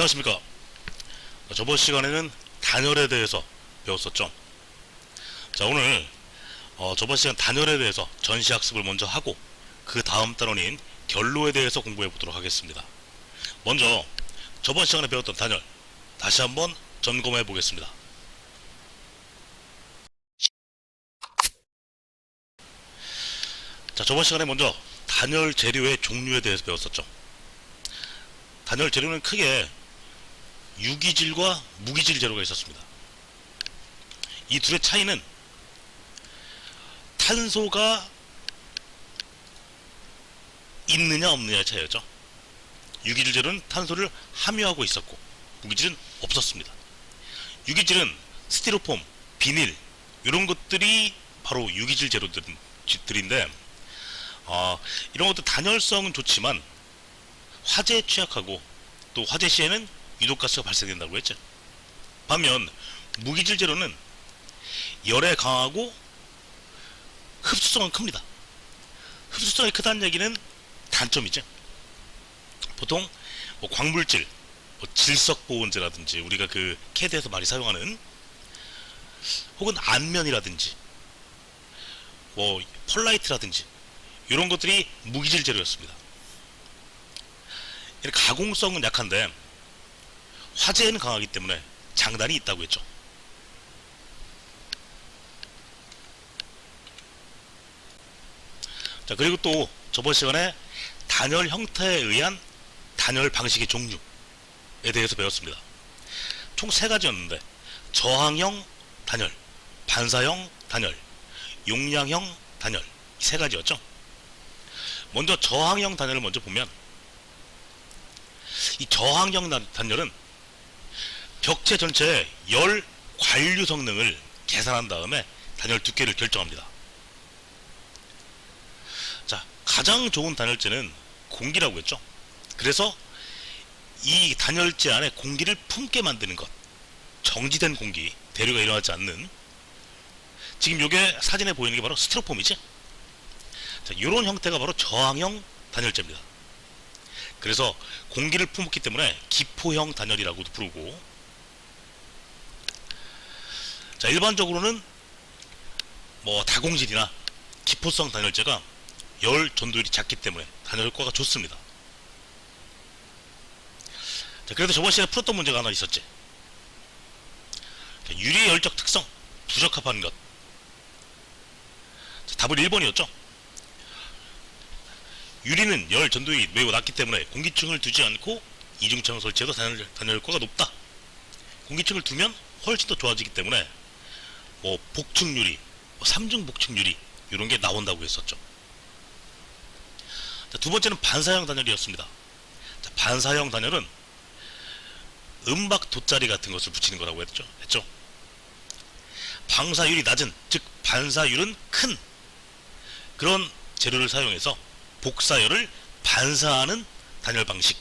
안녕하십니까. 저번 시간에는 단열에 대해서 배웠었죠. 자, 오늘 저번 시간 단열에 대해서 전시학습을 먼저 하고 그 다음 단원인 결로에 대해서 공부해 보도록 하겠습니다. 먼저 저번 시간에 배웠던 단열 다시 한번 점검해 보겠습니다. 자, 저번 시간에 먼저 단열 재료의 종류에 대해서 배웠었죠. 단열 재료는 크게 유기질과 무기질 재료가 있었습니다. 이 둘의 차이는 탄소가 있느냐 없느냐의 차이였죠. 유기질 재료는 탄소를 함유하고 있었고 무기질은 없었습니다. 유기질은 스티로폼, 비닐 이런 것들이 바로 유기질 재료들인데 이런 것도 단열성은 좋지만 화재에 취약하고 또 화재 시에는 유독가스가 발생된다고 했죠. 반면 무기질 재료는 열에 강하고 흡수성은 큽니다. 흡수성이 크다는 얘기는 단점이죠. 보통 광물질, 질석보온제라든지 우리가 그 캐드에서 많이 사용하는 혹은 안면이라든지 펄라이트라든지 이런 것들이 무기질 재료였습니다. 가공성은 약한데 화재에는 강하기 때문에 장단이 있다고 했죠. 자, 그리고 또 저번 시간에 단열 형태에 의한 단열 방식의 종류에 대해서 배웠습니다. 총 3가지였는데 저항형 단열, 반사형 단열, 용량형 단열 이 3가지였죠. 먼저 저항형 단열을 먼저 보면 이 저항형 단열은 벽체 전체의 열 관류 성능을 계산한 다음에 단열 두께를 결정합니다. 자, 가장 좋은 단열재는 공기라고 했죠. 그래서 이 단열재 안에 공기를 품게 만드는 것, 정지된 공기, 대류가 일어나지 않는, 지금 요게 사진에 보이는 게 바로 스티로폼이지. 자, 요런 형태가 바로 저항형 단열재입니다. 그래서 공기를 품었기 때문에 기포형 단열이라고도 부르고, 자, 일반적으로는 다공질이나 기포성 단열재가 열 전도율이 작기 때문에 단열 효과가 좋습니다. 자, 그래도 저번 시간에 풀었던 문제가 하나 있었지. 자, 유리의 열적 특성 부적합한 것. 자, 답은 1번이었죠. 유리는 열 전도율이 매우 낮기 때문에 공기층을 두지 않고 이중창을 설치해도 단열 효과가 높다. 공기층을 두면 훨씬 더 좋아지기 때문에 복층 유리, 3중 복층 유리 이런 게 나온다고 했었죠. 자, 두 번째는 반사형 단열이었습니다. 자, 반사형 단열은 음박 돗자리 같은 것을 붙이는 거라고 했죠. 방사율이 낮은, 즉 반사율은 큰 그런 재료를 사용해서 복사열을 반사하는 단열 방식.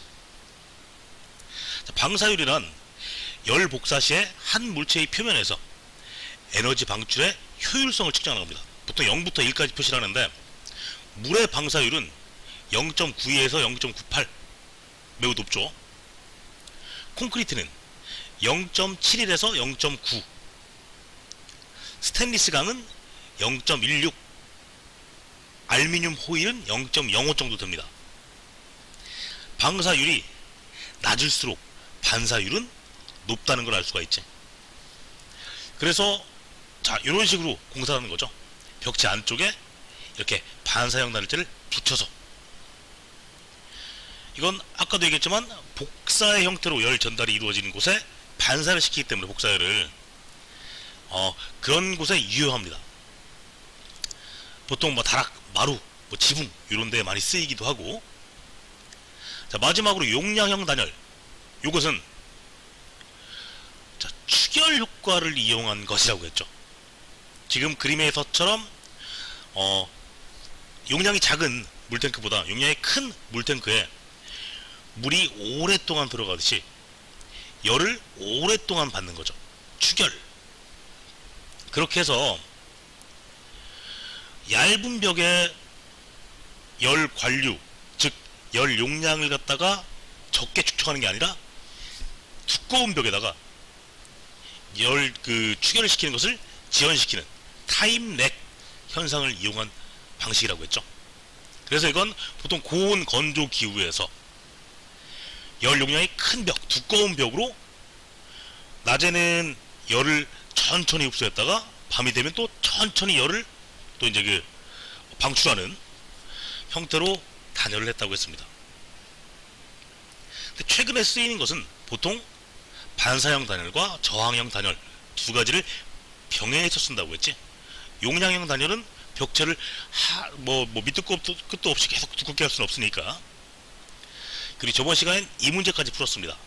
자, 방사율이란 열 복사 시에 한 물체의 표면에서 에너지 방출의 효율성을 측정하는 겁니다. 보통 0부터 1까지 표시를 하는데 물의 방사율은 0.92에서 0.98 매우 높죠. 콘크리트는 0.71에서 0.9, 스테인리스 강은 0.16, 알루미늄 호일은 0.05 정도 됩니다. 방사율이 낮을수록 반사율은 높다는 걸 알 수가 있지. 그래서 자, 이런 식으로 공사하는 거죠. 벽체 안쪽에 이렇게 반사형 단열재를 붙여서, 이건 아까도 얘기했지만 복사의 형태로 열 전달이 이루어지는 곳에 반사를 시키기 때문에 복사열을 그런 곳에 유효합니다. 보통 다락, 마루, 지붕 이런 데에 많이 쓰이기도 하고. 자, 마지막으로 용량형 단열. 요것은 자, 추결 효과를 이용한 것이라고 했죠. 지금 그림에서처럼 용량이 작은 물탱크보다 용량이 큰 물탱크에 물이 오랫동안 들어가듯이 열을 오랫동안 받는 거죠. 추결. 그렇게 해서 얇은 벽에 열 관류, 즉 열 용량을 갖다가 적게 축적하는 게 아니라 두꺼운 벽에다가 추결을 시키는 것을 지연시키는 타임 렉 현상을 이용한 방식이라고 했죠. 그래서 이건 보통 고온 건조 기후에서 열 용량이 큰 벽, 두꺼운 벽으로 낮에는 열을 천천히 흡수했다가 밤이 되면 또 천천히 열을 또 이제 방출하는 형태로 단열을 했다고 했습니다. 근데 최근에 쓰이는 것은 보통 반사형 단열과 저항형 단열 두 가지를 병행해서 쓴다고 했지. 용량형 단열은 벽체를 밑도 끝도 없이 계속 두껍게 할 수는 없으니까. 그리고 저번 시간엔 이 문제까지 풀었습니다.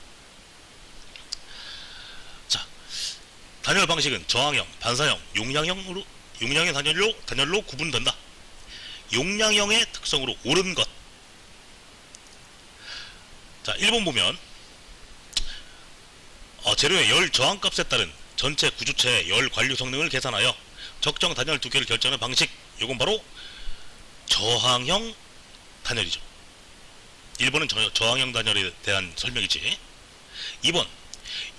자, 단열 방식은 저항형, 반사형, 용량형 단열로 구분된다. 용량형의 특성으로 옳은 것. 자, 1번 보면 재료의 열 저항값에 따른 전체 구조체의 열 관류 성능을 계산하여 적정 단열 두께를 결정하는 방식. 이건 바로 저항형 단열이죠. 1번은 저항형 단열에 대한 설명이지. 2번,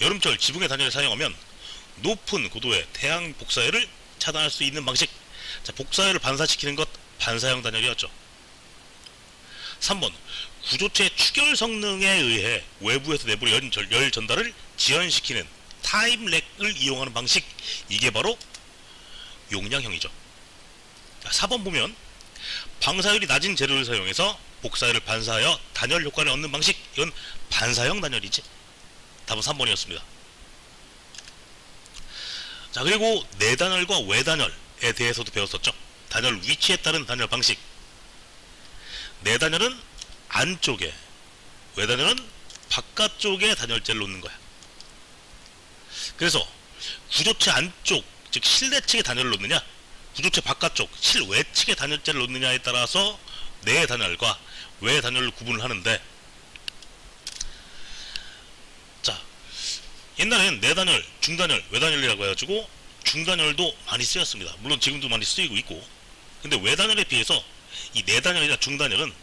여름철 지붕의 단열을 사용하면 높은 고도의 태양 복사열을 차단할 수 있는 방식. 자, 복사열을 반사시키는 것 반사형 단열이었죠. 3번, 구조체 추결 성능에 의해 외부에서 내부로 열 전달을 지연시키는 타임 렉을 이용하는 방식. 이게 바로 용량형이죠. 4번 보면 방사율이 낮은 재료를 사용해서 복사열을 반사하여 단열 효과를 얻는 방식. 이건 반사형 단열이지. 답은 3번이었습니다. 자, 그리고 내단열과 외단열에 대해서도 배웠었죠. 단열 위치에 따른 단열 방식. 내단열은 안쪽에, 외단열은 바깥쪽에 단열재를 놓는 거야. 그래서 구조체 안쪽, 즉 실내 측에 단열을 놓느냐, 구조체 바깥쪽, 실외 측에 단열재를 놓느냐에 따라서 내단열과 외단열을 구분을 하는데, 자, 옛날엔 내단열, 중단열, 외단열이라고 해가지고 중단열도 많이 쓰였습니다. 물론 지금도 많이 쓰이고 있고. 근데 외단열에 비해서 이 내단열이나 중단열은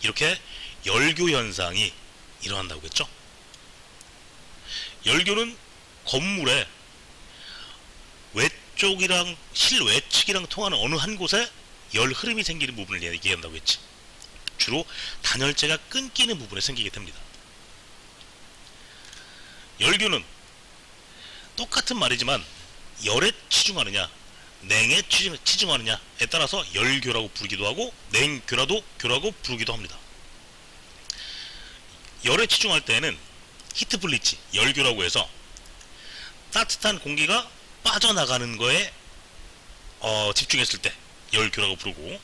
이렇게 열교 현상이 일어난다고 했죠. 열교는 건물의 외쪽이랑 실외측이랑 통하는 어느 한 곳에 열 흐름이 생기는 부분을 얘기한다고 했지. 주로 단열재가 끊기는 부분에 생기게 됩니다. 열교는 똑같은 말이지만 열에 치중하느냐 냉에 치중하느냐에 따라서 열교라고 부르기도 하고 냉교라고 부르기도 합니다. 열에 치중할 때에는 히트 블리치, 열교라고 해서 따뜻한 공기가 빠져나가는 거에 집중했을 때 열교라고 부르고,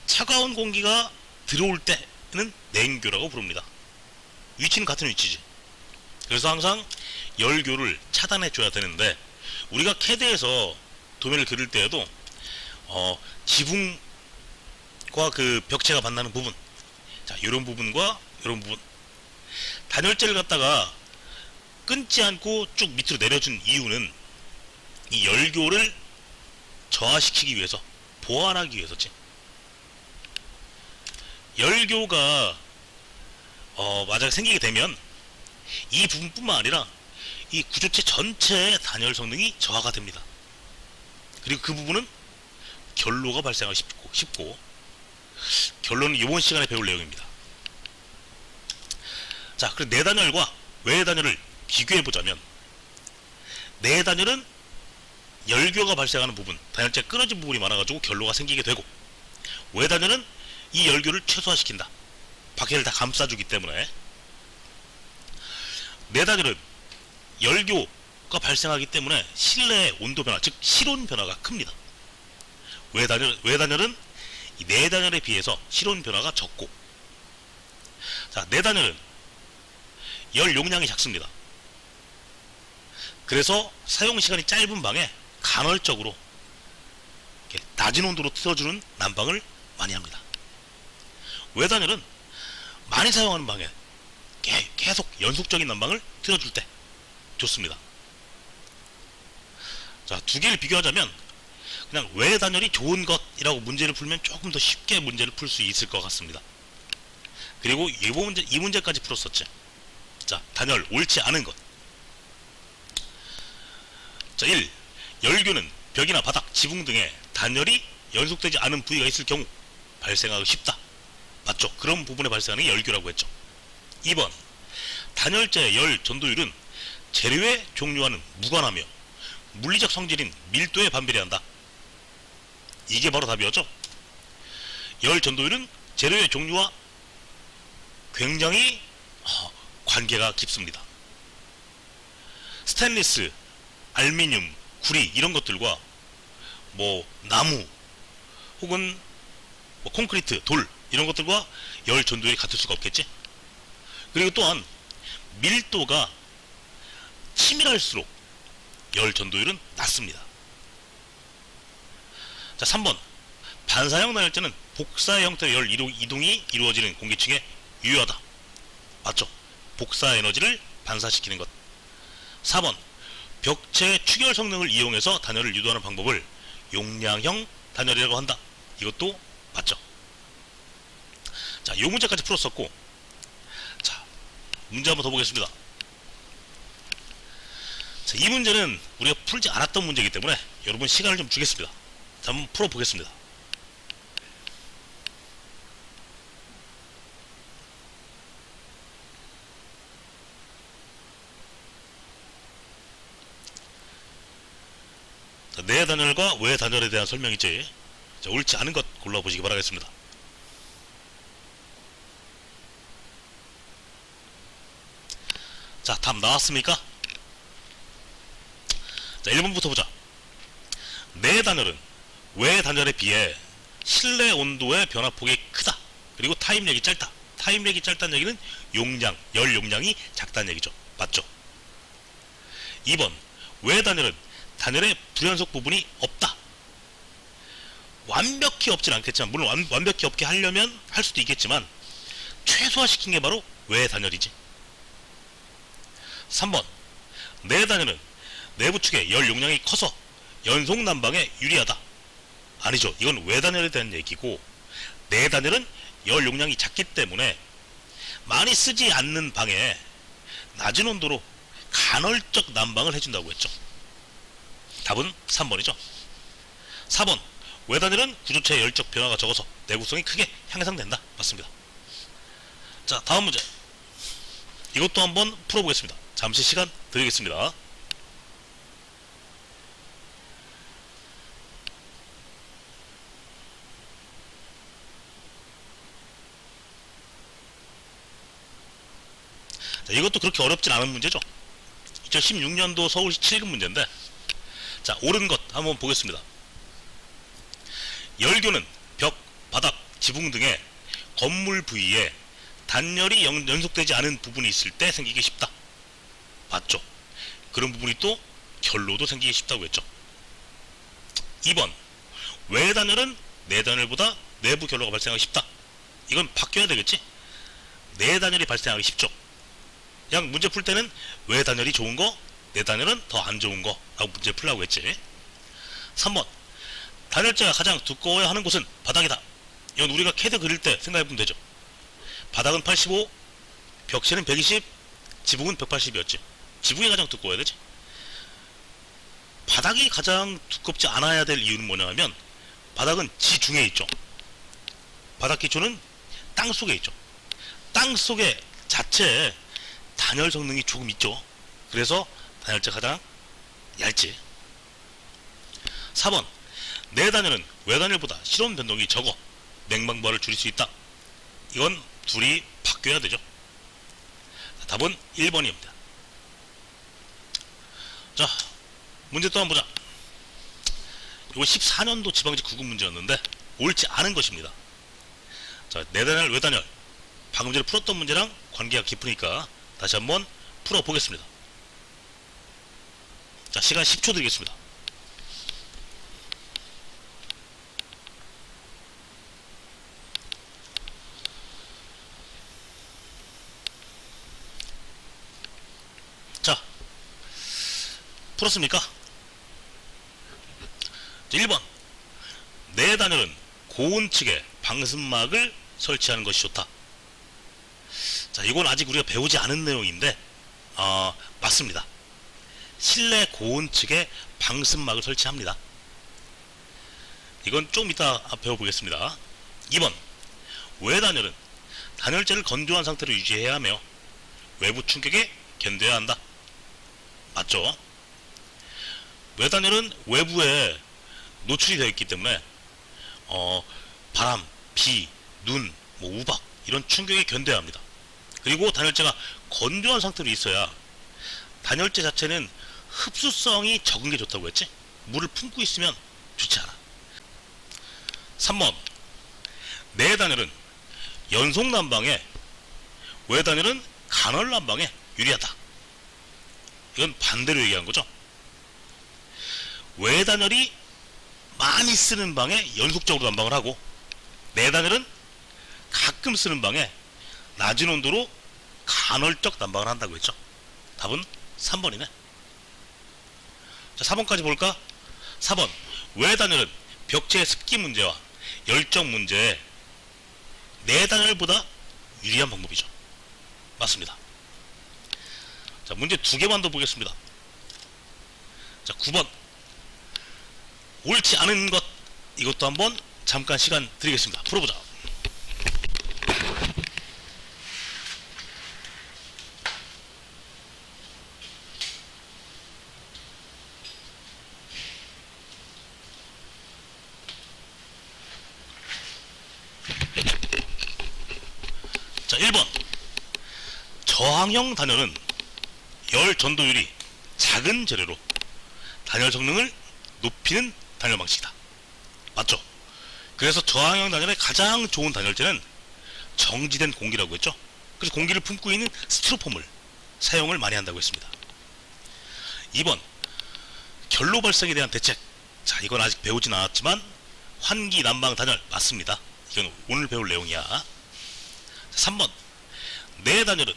차가운 공기가 들어올 때는 냉교라고 부릅니다. 위치는 같은 위치지. 그래서 항상 열교를 차단해 줘야 되는데, 우리가 캐드에서 도면을 그릴 때에도 지붕과 그 벽체가 만나는 부분, 자, 이런 부분과 이런 부분, 단열재를 갖다가 끊지 않고 쭉 밑으로 내려준 이유는 이 열교를 저하시키기 위해서, 보완하기 위해서지. 열교가 만약에 생기게 되면 이 부분뿐만 아니라 이 구조체 전체의 단열 성능이 저하가 됩니다. 그리고 그 부분은 결로가 발생하기 쉽고 결론은 이번 시간에 배울 내용입니다. 자, 그리고 내단열과 외단열을 비교해보자면, 내단열은 열교가 발생하는 부분, 단열재가 끊어진 부분이 많아가지고 결로가 생기게 되고, 외단열은 이 열교를 최소화시킨다. 밖에를 다 감싸주기 때문에. 내단열은 열교가 발생하기 때문에 실내의 온도 변화, 즉 실온 변화가 큽니다. 외단열은 이 내단열에 비해서 실온 변화가 적고, 자, 내단열은 열 용량이 작습니다. 그래서 사용 시간이 짧은 방에 간헐적으로 이렇게 낮은 온도로 틀어주는 난방을 많이 합니다. 외단열은 많이 사용하는 방에 계속 연속적인 난방을 틀어줄 때 좋습니다. 자, 두 개를 비교하자면 그냥 외단열이 좋은 것이라고 문제를 풀면 조금 더 쉽게 문제를 풀 수 있을 것 같습니다. 그리고 이 문제까지 풀었었지. 자, 단열 옳지 않은 것. 자, 1. 열교는 벽이나 바닥, 지붕 등에 단열이 연속되지 않은 부위가 있을 경우 발생하기 쉽다. 맞죠? 그런 부분에 발생하는 게 열교라고 했죠. 2번. 단열재의 열 전도율은 재료의 종류와는 무관하며 물리적 성질인 밀도에 반비례한다. 이게 바로 답이었죠. 열 전도율은 재료의 종류와 굉장히 관계가 깊습니다. 스테인리스, 알루미늄, 구리 이런 것들과 뭐 나무 혹은 뭐 콘크리트, 돌 이런 것들과 열 전도율이 같을 수가 없겠지. 그리고 또한 밀도가 치밀할수록 열 전도율은 낮습니다. 자, 3번. 반사형 단열재는 복사의 형태의 열 이동이 이루어지는 공기층에 유효하다. 맞죠? 복사 에너지를 반사시키는 것. 4번. 벽체의 추결 성능을 이용해서 단열을 유도하는 방법을 용량형 단열이라고 한다. 이것도 맞죠? 자, 요 문제까지 풀었었고, 자, 문제 한번 더 보겠습니다. 자, 이 문제는 우리가 풀지 않았던 문제이기 때문에 여러분 시간을 좀 주겠습니다. 자, 한번 풀어보겠습니다. 자, 내 단열과 외 단열에 대한 설명이지. 자, 옳지 않은 것 골라보시기 바라겠습니다. 자, 답 나왔습니까? 자, 1번부터 보자. 내 단열은 외 단열에 비해 실내 온도의 변화폭이 크다. 그리고 타임력이 짧다. 타임력이 짧다는 얘기는 용량, 열 용량이 작다는 얘기죠. 맞죠? 2번. 외 단열은 단열의 불연속 부분이 없다. 완벽히 없진 않겠지만, 물론 완벽히 없게 하려면 할 수도 있겠지만 최소화시킨 게 바로 외 단열이지. 3번. 내 단열은 내부 축의 열 용량이 커서 연속 난방에 유리하다. 아니죠. 이건 외 단열에 대한 얘기고, 내 단열은 열 용량이 작기 때문에 많이 쓰지 않는 방에 낮은 온도로 간헐적 난방을 해준다고 했죠. 답은 3번이죠. 4번. 외 단열은 구조체의 열적 변화가 적어서 내구성이 크게 향상된다. 맞습니다. 자, 다음 문제. 이것도 한번 풀어보겠습니다. 잠시 시간 드리겠습니다. 자, 이것도 그렇게 어렵진 않은 문제죠. 2016년도 서울시 7급 문제인데, 자, 옳은 것 한번 보겠습니다. 열교는 벽, 바닥, 지붕 등의 건물 부위에 단열이 연속되지 않은 부분이 있을 때 생기기 쉽다. 맞죠? 그런 부분이 또 결로도 생기기 쉽다고 했죠. 2번. 외 단열은 내 단열보다 내부 결로가 발생하기 쉽다. 이건 바뀌어야 되겠지? 내 단열이 발생하기 쉽죠. 그냥 문제 풀 때는 외 단열이 좋은 거, 내 단열은 더 안 좋은 거 라고 문제 풀라고 했지. 3번. 단열재가 가장 두꺼워야 하는 곳은 바닥이다. 이건 우리가 캐드 그릴 때 생각해보면 되죠. 바닥은 85, 벽체는 120, 지붕은 180이었지. 지붕이 가장 두꺼워야 되지. 바닥이 가장 두껍지 않아야 될 이유는 뭐냐 하면, 바닥은 지중해 있죠. 바닥 기초는 땅 속에 있죠. 땅 속에 자체에 단열 성능이 조금 있죠. 그래서 단열재가 가장 얇지. 4번. 내 단열은 외 단열보다 실온 변동이 적어 냉방부하를 줄일 수 있다. 이건 둘이 바뀌어야 되죠. 답은 1번입니다. 자, 문제 또 한번 보자. 이거 14년도 지방직 9급 문제였는데 옳지 않은 것입니다. 자, 내 단열, 외 단열 방금 전에 풀었던 문제랑 관계가 깊으니까 다시 한번 풀어보겠습니다. 자, 시간 10초 드리겠습니다. 자, 풀었습니까? 자, 1번. 내 단열은 고온 측에 방승막을 설치하는 것이 좋다. 자, 이건 아직 우리가 배우지 않은 내용인데 맞습니다. 실내 고온측에 방승막을 설치합니다. 이건 좀 이따 배워보겠습니다. 2번, 외단열은 단열재를 건조한 상태로 유지해야 하며 외부 충격에 견뎌야 한다. 맞죠? 외단열은 외부에 노출이 되어 있기 때문에 바람, 비, 눈, 우박 이런 충격에 견뎌야 합니다. 그리고 단열재가 건조한 상태로 있어야 단열재 자체는 흡수성이 적은 게 좋다고 했지? 물을 품고 있으면 좋지 않아. 3번, 내단열은 연속 난방에 외단열은 간헐 난방에 유리하다. 이건 반대로 얘기한 거죠. 외단열이 많이 쓰는 방에 연속적으로 난방을 하고 내단열은 가끔 쓰는 방에 낮은 온도로 간헐적 난방을 한다고 했죠. 답은 3번이네. 자, 4번까지 볼까? 4번, 외단열은 벽체의 습기 문제와 열정 문제에 내단열보다 유리한 방법이죠. 맞습니다. 자, 문제 2개만 더 보겠습니다. 자, 9번, 옳지 않은 것, 이것도 한번 잠깐 시간 드리겠습니다. 풀어보자. 자, 1번, 저항형 단열은 열 전도율이 작은 재료로 단열 성능을 높이는 단열 방식이다. 맞죠? 그래서 저항형 단열의 가장 좋은 단열재는 정지된 공기라고 했죠. 그래서 공기를 품고 있는 스티로폼을 사용을 많이 한다고 했습니다. 2번, 결로 발생에 대한 대책. 자, 이건 아직 배우진 않았지만 환기 난방 단열 맞습니다. 이건 오늘 배울 내용이야. 3번, 내단열은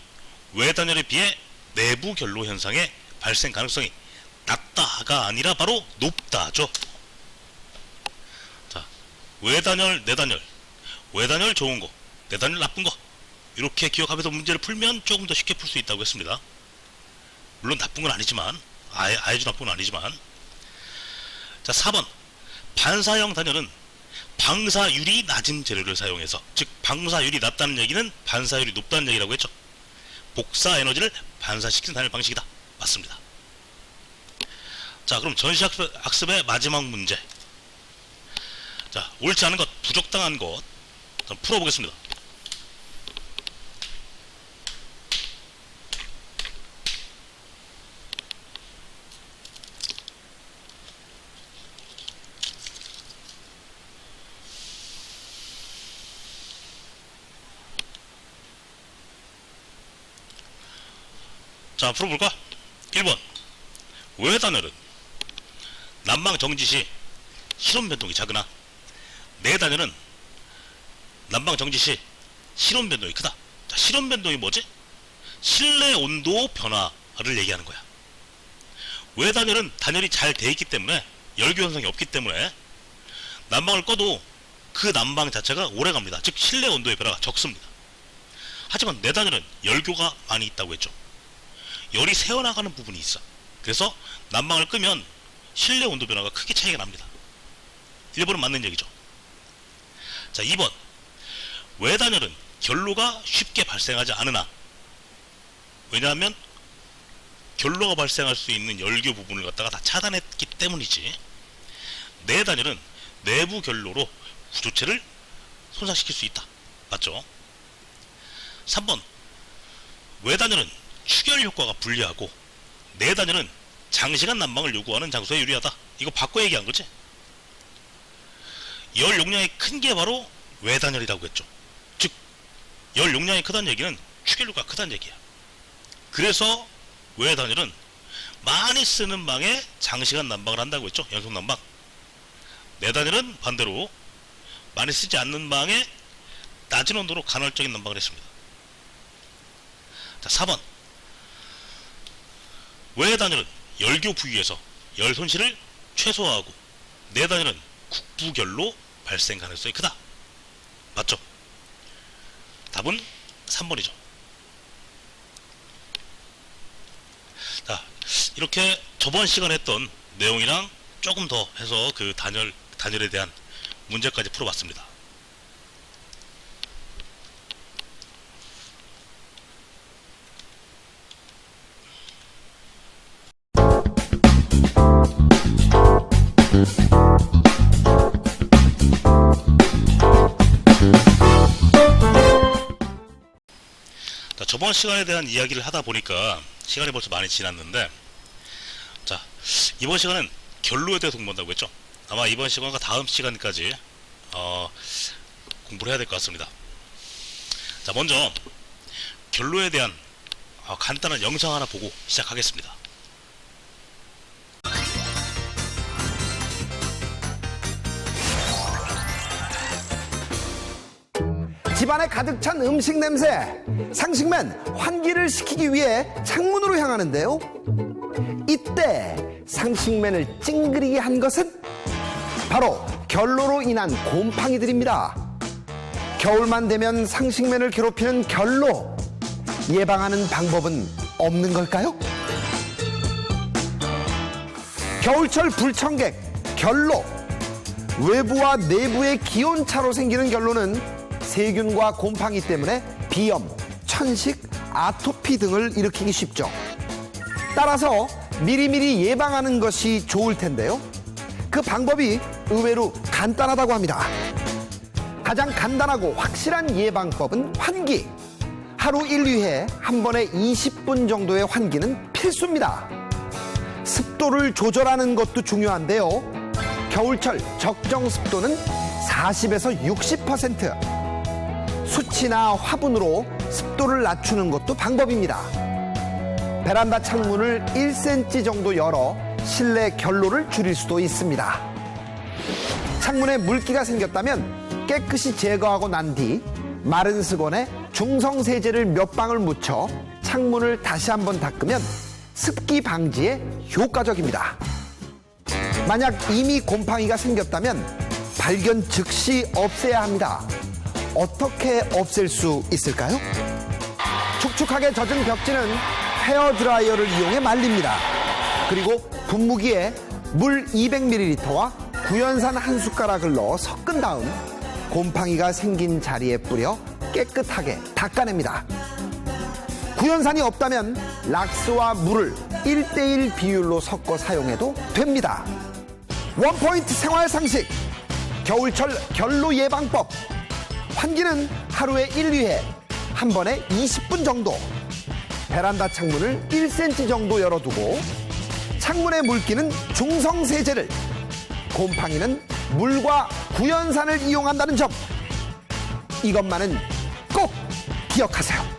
외단열에 비해 내부 결로 현상의 발생 가능성이 낮다가 아니라 바로 높다죠. 자, 외단열, 내단열, 외단열 좋은 거, 내단열 나쁜 거, 이렇게 기억하면서 문제를 풀면 조금 더 쉽게 풀 수 있다고 했습니다. 물론 나쁜 건 아니지만, 아주 나쁜 건 아니지만. 자, 4번, 반사형 단열은 방사율이 낮은 재료를 사용해서, 즉 방사율이 낮다는 얘기는 반사율이 높다는 얘기라고 했죠. 복사 에너지를 반사시키는 단열 방식이다. 맞습니다. 자, 그럼 전시학습의 마지막 문제. 자, 옳지 않은 것, 부적당한 것 풀어보겠습니다. 자, 풀어볼까? 1번, 외단열은 난방 정지 시 실온 변동이 작으나 내단열은 난방 정지 시 실온 변동이 크다. 자, 실온 변동이 뭐지? 실내 온도 변화를 얘기하는 거야. 외단열은 단열이 잘 돼 있기 때문에 열교 현상이 없기 때문에 난방을 꺼도 그 난방 자체가 오래 갑니다. 즉 실내 온도의 변화가 적습니다. 하지만 내단열은 열교가 많이 있다고 했죠. 열이 새어나가는 부분이 있어. 그래서 난방을 끄면 실내 온도 변화가 크게 차이가 납니다. 1번은 맞는 얘기죠. 자, 2번, 외단열은 결로가 쉽게 발생하지 않으나, 왜냐하면 결로가 발생할 수 있는 열교 부분을 갖다가 다 차단했기 때문이지. 내단열은 내부 결로로 구조체를 손상시킬 수 있다. 맞죠? 3번, 외단열은 추결 효과가 불리하고 내단열은 장시간 난방을 요구하는 장소에 유리하다. 이거 바꿔 얘기한 거지. 열 용량이 큰 게 바로 외단열이라고 했죠. 즉 열 용량이 크다는 얘기는 추결 효과가 크다는 얘기야. 그래서 외단열은 많이 쓰는 방에 장시간 난방을 한다고 했죠. 연속 난방. 내단열은 반대로 많이 쓰지 않는 방에 낮은 온도로 간헐적인 난방을 했습니다. 자, 4번, 외단열은 열교 부위에서 열 손실을 최소화하고 내단열은 국부결로 발생 가능성이 크다. 맞죠? 답은 3번이죠. 이렇게 저번 시간에 했던 내용이랑 조금 더 해서 그 단열에 대한 문제까지 풀어봤습니다. 자, 저번 시간에 대한 이야기를 하다 보니까 시간이 벌써 많이 지났는데, 자, 이번 시간은 결로에 대해서 공부한다고 했죠. 아마 이번 시간과 다음 시간까지 공부를 해야 될 것 같습니다. 자, 먼저 결로에 대한 간단한 영상 하나 보고 시작하겠습니다. 집안에 가득 찬 음식 냄새. 상식맨 환기를 시키기 위해 창문으로 향하는데요. 이때 상식맨을 찡그리게 한 것은 바로 결로로 인한 곰팡이들입니다. 겨울만 되면 상식맨을 괴롭히는 결로, 예방하는 방법은 없는 걸까요? 겨울철 불청객 결로. 외부와 내부의 기온차로 생기는 결로는 세균과 곰팡이 때문에 비염, 천식, 아토피 등을 일으키기 쉽죠. 따라서 미리미리 예방하는 것이 좋을 텐데요. 그 방법이 의외로 간단하다고 합니다. 가장 간단하고 확실한 예방법은 환기. 하루 1, 2회 한 번에 20분 정도의 환기는 필수입니다. 습도를 조절하는 것도 중요한데요. 겨울철 적정 습도는 40에서 60%. 수치나 화분으로 습도를 낮추는 것도 방법입니다. 베란다 창문을 1cm 정도 열어 실내 결로를 줄일 수도 있습니다. 창문에 물기가 생겼다면 깨끗이 제거하고 난 뒤 마른 수건에 중성세제를 몇 방울 묻혀 창문을 다시 한번 닦으면 습기 방지에 효과적입니다. 만약 이미 곰팡이가 생겼다면 발견 즉시 없애야 합니다. 어떻게 없앨 수 있을까요? 축축하게 젖은 벽지는 헤어드라이어를 이용해 말립니다. 그리고 분무기에 물 200ml와 구연산 한 숟가락을 넣어 섞은 다음 곰팡이가 생긴 자리에 뿌려 깨끗하게 닦아냅니다. 구연산이 없다면 락스와 물을 1:1 비율로 섞어 사용해도 됩니다. 원포인트 생활 상식, 겨울철 결로 예방법. 환기는 하루에 1, 2회 한 번에 20분 정도. 베란다 창문을 1cm 정도 열어두고 창문의 물기는 중성세제를, 곰팡이는 물과 구연산을 이용한다는 점, 이것만은 꼭 기억하세요.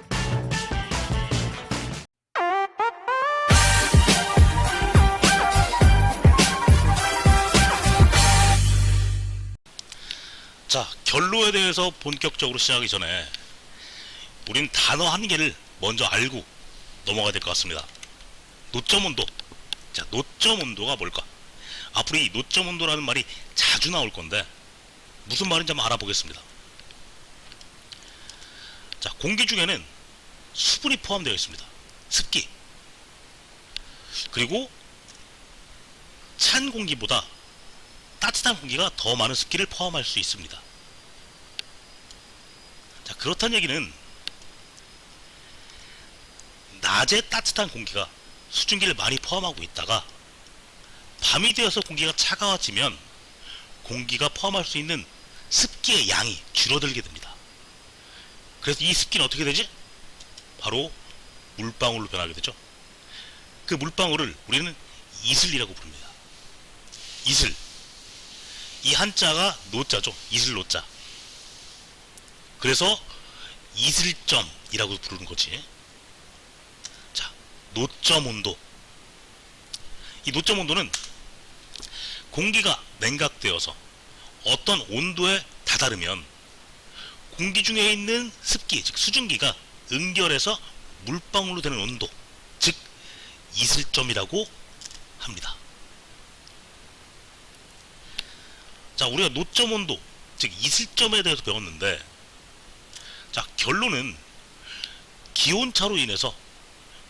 자, 결로에 대해서 본격적으로 시작하기 전에 우린 단어 한 개를 먼저 알고 넘어가야 될 것 같습니다. 노점 온도. 자, 노점 온도가 뭘까? 앞으로 이 노점 온도라는 말이 자주 나올 건데 무슨 말인지 한번 알아보겠습니다. 자, 공기 중에는 수분이 포함되어 있습니다. 습기. 그리고 찬 공기보다 따뜻한 공기가 더 많은 습기를 포함할 수 있습니다. 자, 그렇다는 얘기는 낮에 따뜻한 공기가 수증기를 많이 포함하고 있다가 밤이 되어서 공기가 차가워지면 공기가 포함할 수 있는 습기의 양이 줄어들게 됩니다. 그래서 이 습기는 어떻게 되지? 바로 물방울로 변하게 되죠. 그 물방울을 우리는 이슬이라고 부릅니다. 이슬. 이 한자가 노자죠. 이슬 노자. 그래서 이슬점이라고 부르는 거지. 자, 노점 온도. 이 노점 온도는 공기가 냉각되어서 어떤 온도에 다다르면 공기 중에 있는 습기, 즉 수증기가 응결해서 물방울로 되는 온도, 즉 이슬점이라고 합니다. 자, 우리가 노점 온도, 즉 이슬점에 대해서 배웠는데, 자, 결론은 기온차로 인해서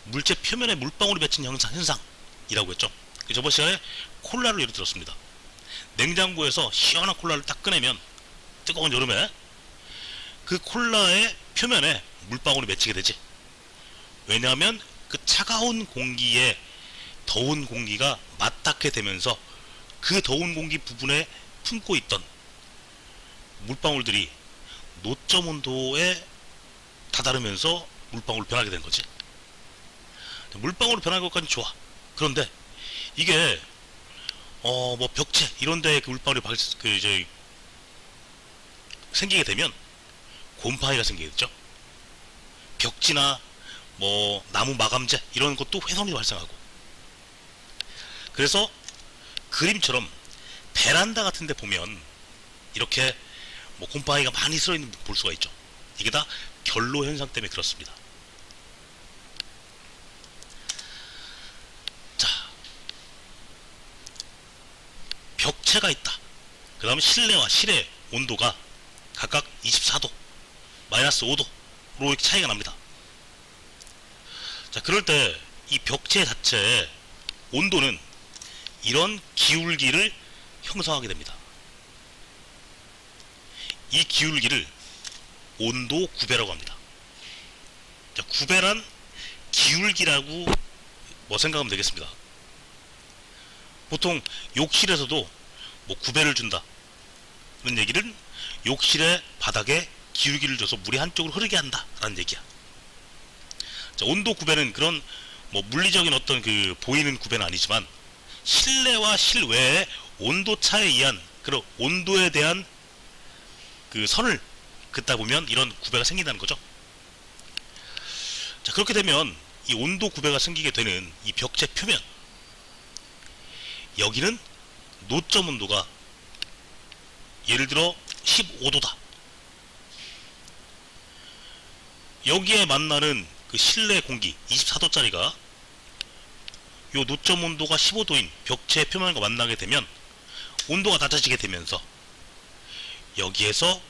물체 표면에 물방울이 맺힌 현상, 이라고 했죠. 저번 시간에 콜라를 예로 들었습니다. 냉장고에서 시원한 콜라를 딱 꺼내면 뜨거운 여름에 그 콜라의 표면에 물방울이 맺히게 되지. 왜냐하면 그 차가운 공기에 더운 공기가 맞닿게 되면서 그 더운 공기 부분에 품고 있던 물방울들이 노점 온도에 다다르면서 물방울로 변하게 된 거지. 물방울로 변한 것까지 좋아. 그런데 이게 뭐 벽체 이런데 그 물방울이 생기게 되면 곰팡이가 생기게 되죠. 벽지나 뭐 나무 마감재 이런 것도 훼손이 발생하고. 그래서 그림처럼 베란다 같은 데 보면 이렇게 뭐 곰팡이가 많이 쓸어있는 걸 볼 수가 있죠. 이게 다 결로 현상 때문에 그렇습니다. 자, 벽체가 있다. 그 다음에 실내와 실외 온도가 각각 24도, 마이너스 5도로 이렇게 차이가 납니다. 자, 그럴 때 이 벽체 자체의 온도는 이런 기울기를 형성하게 됩니다. 이 기울기를 온도 구배라고 합니다. 자, 구배란 기울기라고 뭐 생각하면 되겠습니다. 보통 욕실에서도 뭐 구배를 준다 그런 얘기는 욕실의 바닥에 기울기를 줘서 물이 한쪽으로 흐르게 한다 라는 얘기야. 자, 온도 구배는 그런 뭐 물리적인 어떤 그 보이는 구배는 아니지만 실내와 실외의 온도 차에 의한 그런 온도에 대한 그 선을 긋다 보면 이런 구배가 생긴다는 거죠. 자, 그렇게 되면 이 온도 구배가 생기게 되는 이 벽체 표면, 여기는 노점 온도가 예를 들어 15도다. 여기에 만나는 그 실내 공기 24도짜리가 요 노점 온도가 15도인 벽체 표면과 만나게 되면 온도가 낮아지게 되면서 여기에서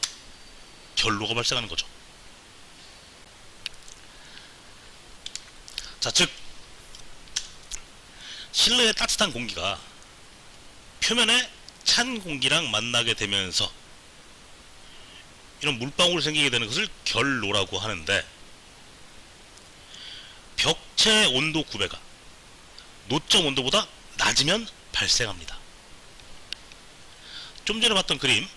결로가 발생하는 거죠. 자, 즉 실내의 따뜻한 공기가 표면에 찬 공기랑 만나게 되면서 이런 물방울이 생기게 되는 것을 결로라고 하는데, 벽체 온도 구배가 노점 온도보다 낮으면 발생합니다. 좀 전에 봤던 그림,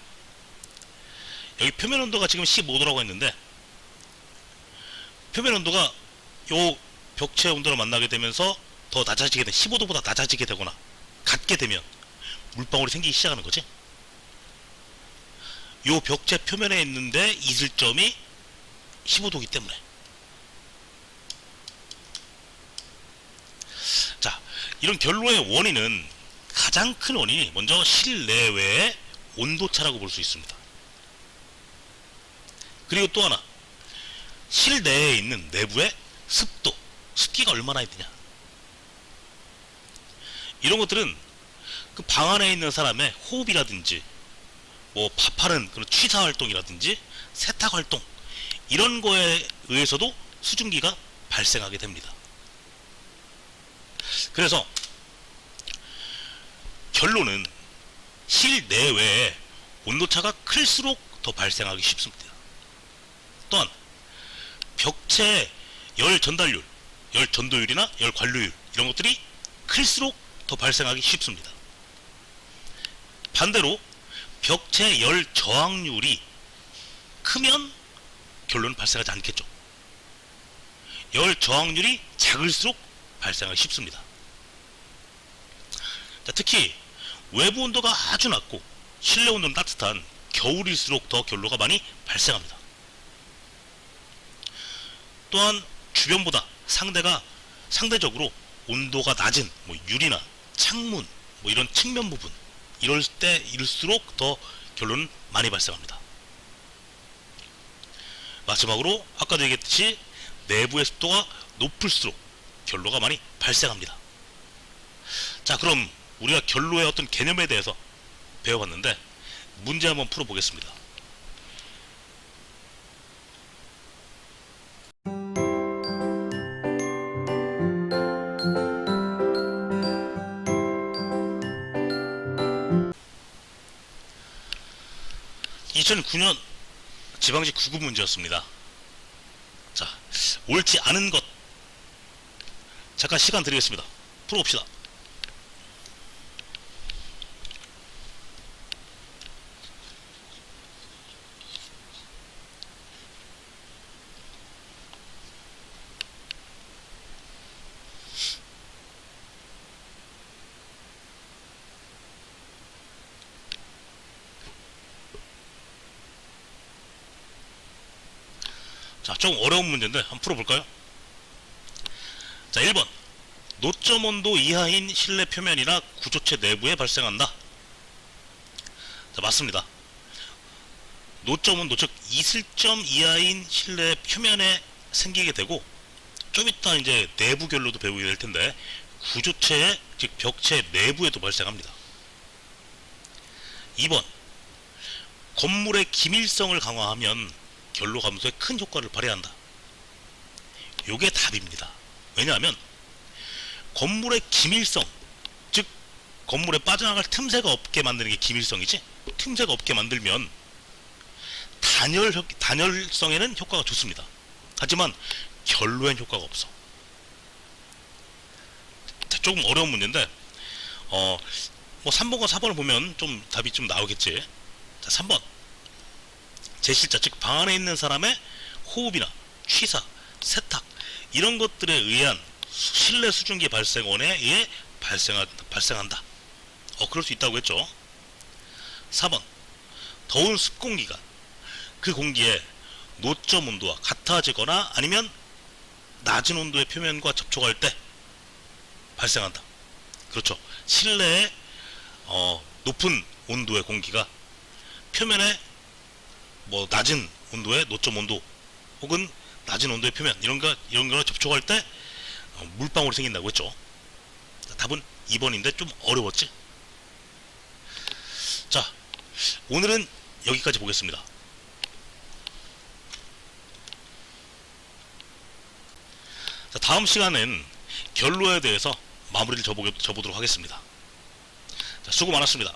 여기 표면 온도가 지금 15도라고 했는데 표면 온도가 요 벽체 온도를 만나게 되면서 더 낮아지게 돼, 15도보다 낮아지게 되거나 같게 되면 물방울이 생기기 시작하는 거지. 요 벽체 표면에 있는데 있을 점이 15도이기 때문에. 자, 이런 결로의 원인은, 가장 큰 원인이 먼저 실내외의 온도차라고 볼 수 있습니다. 그리고 또 하나, 실내에 있는 내부의 습도, 습기가 얼마나 있느냐, 이런 것들은 그 방 안에 있는 사람의 호흡이라든지 뭐 밥하는 그런 취사 활동이라든지 세탁 활동, 이런 거에 의해서도 수증기가 발생하게 됩니다. 그래서 결론은 실내외에 온도차가 클수록 더 발생하기 쉽습니다. 또한 벽체의 열 전달률, 열 전도율이나 열 관료율, 이런 것들이 클수록 더 발생하기 쉽습니다. 반대로 벽체 열 저항률이 크면 결론은 발생하지 않겠죠. 열 저항률이 작을수록 발생하기 쉽습니다. 자, 특히 외부 온도가 아주 낮고 실내 온도는 따뜻한 겨울일수록 더 결로가 많이 발생합니다. 또한 주변보다 상대적으로 온도가 낮은 뭐 유리나 창문, 뭐 이런 측면 부분, 이럴 때일수록 더 결로는 많이 발생합니다. 마지막으로 아까도 얘기했듯이 내부의 습도가 높을수록 결로가 많이 발생합니다. 자, 그럼 우리가 결로의 어떤 개념에 대해서 배워봤는데 문제 한번 풀어보겠습니다. 2009년 지방직 9급 문제였습니다. 자, 옳지 않은 것 잠깐 시간 드리겠습니다. 풀어봅시다. 자, 좀 어려운 문제인데 한번 풀어볼까요? 자, 1번 노점 온도 이하인 실내 표면이나 구조체 내부에 발생한다. 자, 맞습니다. 노점 온도, 즉 이슬점 이하인 실내 표면에 생기게 되고, 좀 이따 이제 내부 결로도 배우게 될 텐데 구조체, 즉 벽체 내부에도 발생합니다. 2번 건물의 기밀성을 강화하면 결로 감소에 큰 효과를 발휘한다. 요게 답입니다. 왜냐하면 건물의 기밀성, 즉 건물에 빠져나갈 틈새가 없게 만드는 게 기밀성이지, 틈새가 없게 만들면 단열성에는 효과가 좋습니다. 하지만 결로엔 효과가 없어. 자, 조금 어려운 문제인데 뭐 3번과 4번을 보면 좀 답이 좀 나오겠지. 자, 3번 제실자, 즉 방 안에 있는 사람의 호흡이나 취사, 세탁 이런 것들에 의한 실내 수증기 발생원에 의해 발생한다. 그럴 수 있다고 했죠. 4번 더운 습 공기가 그 공기에 노점 온도와 같아지거나 아니면 낮은 온도의 표면과 접촉할 때 발생한다. 그렇죠. 실내에 높은 온도의 공기가 표면에 뭐 낮은 온도의 노점 온도 혹은 낮은 온도의 표면 이런 거랑 접촉할 때 물방울이 생긴다고 했죠. 답은 2번인데 좀 어려웠지? 자, 오늘은 여기까지 보겠습니다. 자, 다음 시간엔 결로에 대해서 마무리를 접어보도록 하겠습니다. 자, 수고 많았습니다.